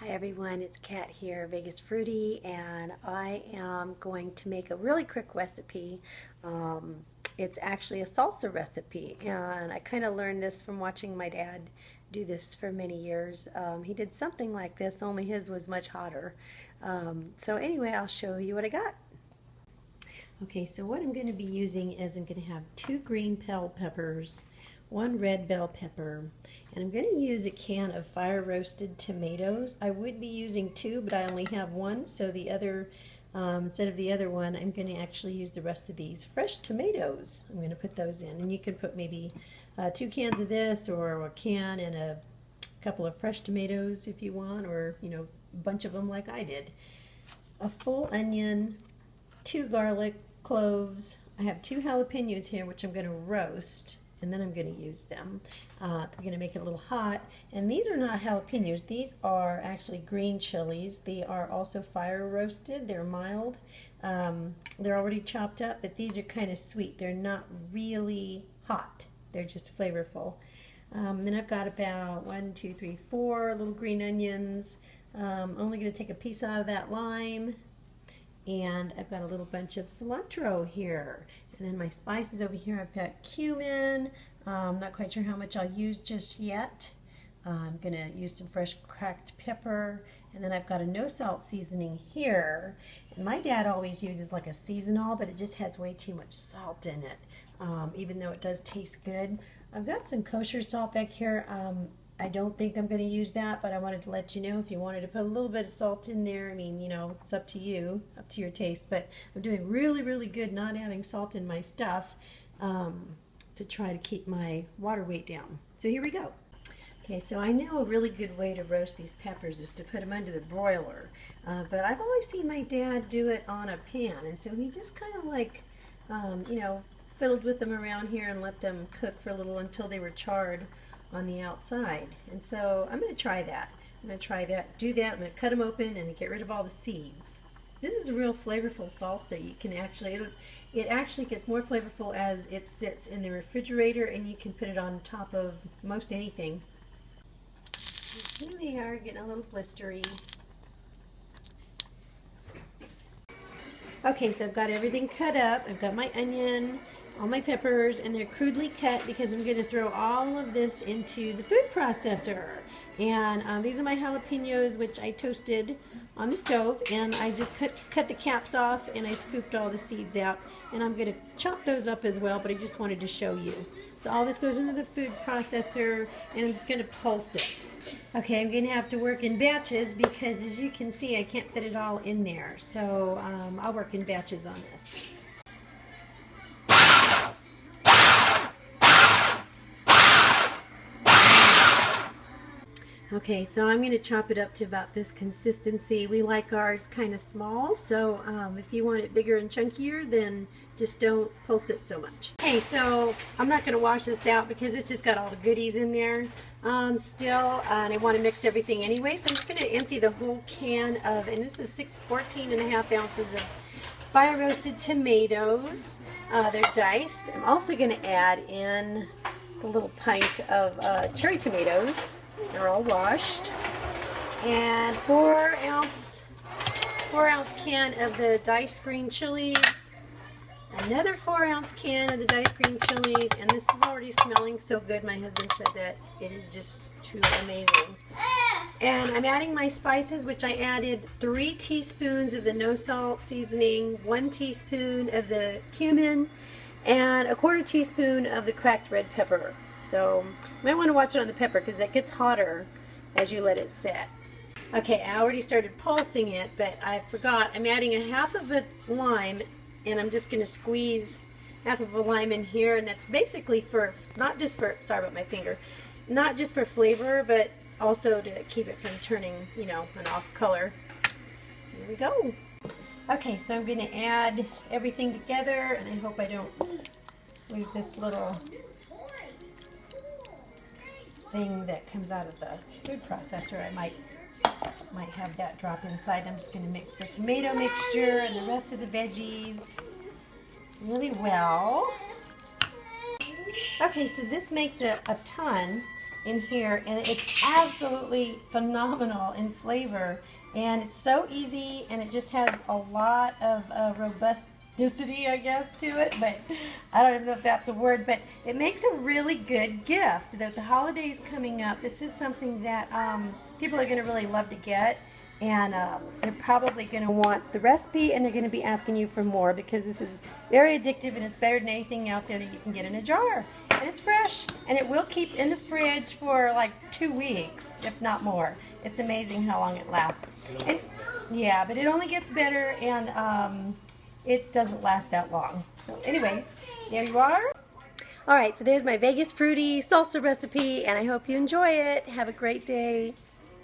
Hi everyone, it's Kat here, Vegas Fruity, and I am going to make a really quick recipe. It's actually a salsa recipe, and I kind of learned this from watching my dad do this for many years. He did something like this, only his was much hotter. So anyway, I'll show you what I got. Okay, so what I'm going to be using is I'm going to have 2 green bell peppers, 1 red bell pepper, and I'm going to use a can of fire roasted tomatoes. I would be using 2, but I only have 1, so the other, instead of the other one, I'm going to actually use the rest of these fresh tomatoes. I'm going to put those in, and you can put maybe 2 cans of this, or a can and a couple of fresh tomatoes if you want, or a bunch of them like I did. A full onion, 2 garlic cloves. I have 2 jalapenos here, which I'm going to roast, and then I'm going to use them. I'm going to make it a little hot. And these are not jalapenos. These are actually green chilies. They are also fire roasted. They're mild. They're already chopped up, but these are kind of sweet. They're not really hot. They're just flavorful. Then I've got about 4 little green onions. Only going to take a piece out of that lime. And I've got a little bunch of cilantro here. And then my spices over here, I've got cumin. I'm not quite sure how much I'll use just yet. I'm going to use some fresh cracked pepper. And then I've got a no salt seasoning here. And my dad always uses like a seasonal, but it just has way too much salt in it, even though it does taste good. I've got some kosher salt back here. I don't think I'm going to use that, but I wanted to let you know if you wanted to put a little bit of salt in there. I mean, it's up to you, up to your taste. But I'm doing really, really good not having salt in my stuff to try to keep my water weight down. So here we go. Okay, so I know a really good way to roast these peppers is to put them under the broiler. But I've always seen my dad do it on a pan. And so he just kind of like, fiddled with them around here and let them cook for a little until they were charred on the outside. And so I'm going to try that. I'm going to try that, do that. I'm going to cut them open and get rid of all the seeds. This is a real flavorful salsa. You can actually, it actually gets more flavorful as it sits in the refrigerator, and you can put it on top of most anything. Here they are, getting a little blistery. Okay, so I've got everything cut up. I've got my onion, all my peppers, and they're crudely cut because I'm going to throw all of this into the food processor. And these are my jalapenos, which I toasted on the stove, and I just cut the caps off, and I scooped all the seeds out, and I'm going to chop those up as well, but I just wanted to show you. So all this goes into the food processor, and I'm just going to pulse it. Okay, I'm going to have to work in batches because, as you can see, I can't fit it all in there. So I'll work in batches on this. Okay, so I'm going to chop it up to about this consistency. We like ours kind of small, so if you want it bigger and chunkier, then just don't pulse it so much. Okay, so I'm not going to wash this out because it's just got all the goodies in there still, and I want to mix everything anyway, so I'm just going to empty the whole can of, and this is 14.5 ounces of fire roasted tomatoes. They're diced. I'm also going to add in a little pint of cherry tomatoes. They're all washed, and 4 ounce can of the diced green chilies, another 4 ounce can of the diced green chilies, and this is already smelling so good. My husband said that it is just too amazing. And I'm adding my spices, which I added 3 teaspoons of the no salt seasoning, 1 teaspoon of the cumin, and a 1/4 teaspoon of the cracked red pepper. So you might want to watch it on the pepper because it gets hotter as you let it sit. Okay, I already started pulsing it, but I forgot. I'm adding a 1/2 of a lime, and I'm just going to squeeze 1/2 of a lime in here, and that's basically for, not just for, sorry about my finger, not just for flavor, but also to keep it from turning, an off color. Here we go. Okay, so I'm going to add everything together, and I hope I don't lose this little thing that comes out of the food processor. I might have that drop inside. I'm just going to mix the tomato mixture and the rest of the veggies really well. Okay, so this makes a ton. in here, and it's absolutely phenomenal in flavor. And it's so easy, and it just has a lot of robusticity, I guess, to it. But I don't even know if that's a word, but it makes a really good gift. The holidays coming up, this is something that people are going to really love to get. And they're probably going to want the recipe, and they're going to be asking you for more, because this is very addictive, and it's better than anything out there that you can get in a jar. And it's fresh, and it will keep in the fridge for like 2 weeks, if not more. It's amazing how long it lasts. And, yeah, but it only gets better, and it doesn't last that long. So anyway, there you are. All right, so there's my Vegas fruity salsa recipe, and I hope you enjoy it. Have a great day.